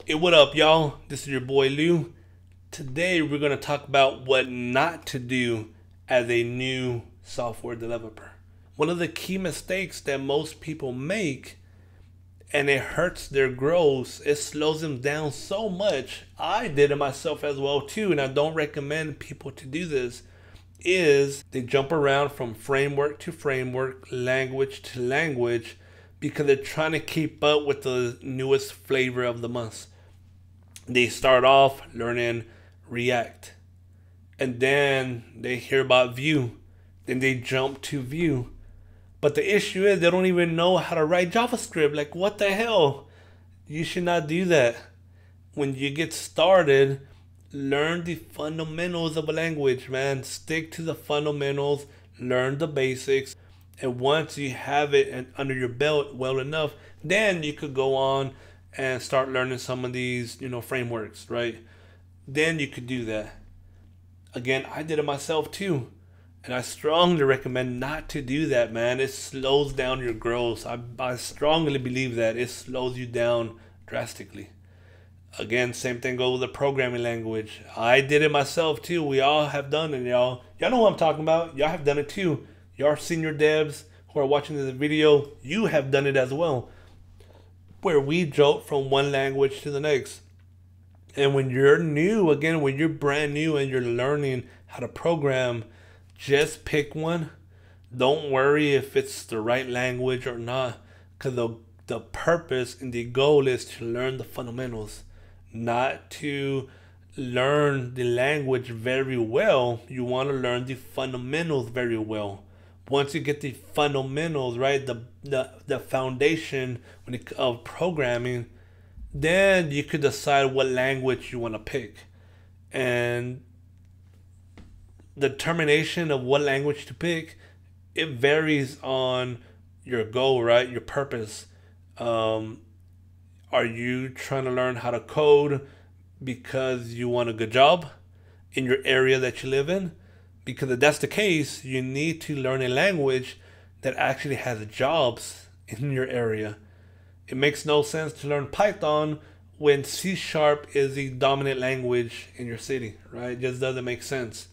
Hey, what up, y'all? This is your boy Lou. Today, we're going to talk about what not to do as a new software developer. One of the key mistakes that most people make, and it hurts their growth, it slows them down so much. I did it myself as well too, and I don't recommend people to do this, is they jump around from framework to framework, language to language, because they're trying to keep up with the newest flavor of the month. They start off learning React, and then they hear about Vue, then they jump to Vue. But the issue is they don't even know how to write JavaScript. Like, what the hell? You should not do that. When you get started, learn the fundamentals of a language, man. Stick to the fundamentals, learn the basics, and once you have it under your belt well enough, then you could go on and start learning some of these, frameworks, right? Then you could do that. Again, I did it myself too. And I strongly recommend not to do that, man. It slows down your growth. I strongly believe that it slows you down drastically. Again, same thing goes with the programming language. I did it myself too. We all have done it, y'all. Y'all know what I'm talking about. Y'all have done it too. Y'all senior devs who are watching this video, you have done it as well. Where we jump from one language to the next. And when you're new, again, when you're brand new and you're learning how to program, just pick one. Don't worry if it's the right language or not, because the purpose and the goal is to learn the fundamentals, not to learn the language very well. You want to learn the fundamentals very well. Once you get the fundamentals right, the foundation of programming, then you could decide what language you want to pick. And the determination of what language to pick, it varies on your goal, right? Your purpose. Are you trying to learn how to code because you want a good job in your area that you live in? Because if that's the case, you need to learn a language that actually has jobs in your area. It makes no sense to learn Python when C# is the dominant language in your city, right? It just doesn't make sense.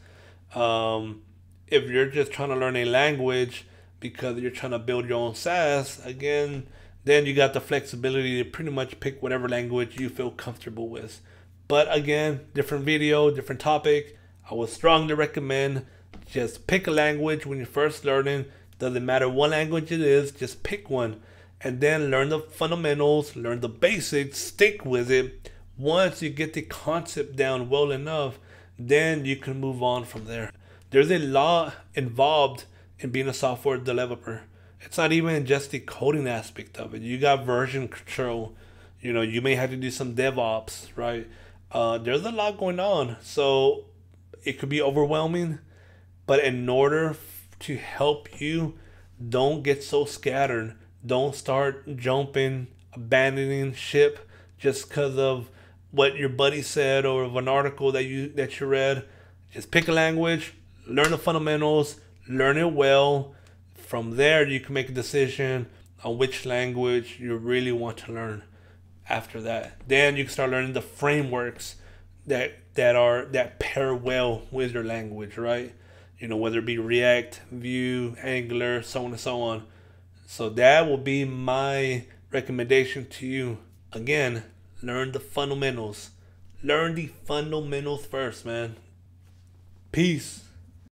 If you're just trying to learn a language because you're trying to build your own SaaS, again, then you got the flexibility to pretty much pick whatever language you feel comfortable with. But again, different video, different topic. I would strongly recommend just pick a language when you're first learning. Doesn't matter what language it is, just pick one. And then learn the fundamentals, learn the basics, stick with it. Once you get the concept down well enough, then you can move on from there. There's a lot involved in being a software developer. It's not even just the coding aspect of it. You got version control. You may have to do some DevOps, right? There's a lot going on. So it could be overwhelming. But in order to help you, don't get so scattered. Don't start jumping, abandoning ship just because of what your buddy said or of an article that you read. Just pick a language, learn the fundamentals, learn it well. From there, you can make a decision on which language you really want to learn. After that, then you can start learning the frameworks that pair well with your language, right? Whether it be React, Vue, Angular, so on and so on. So that will be my recommendation to you. Again, learn the fundamentals. Learn the fundamentals first, man. Peace.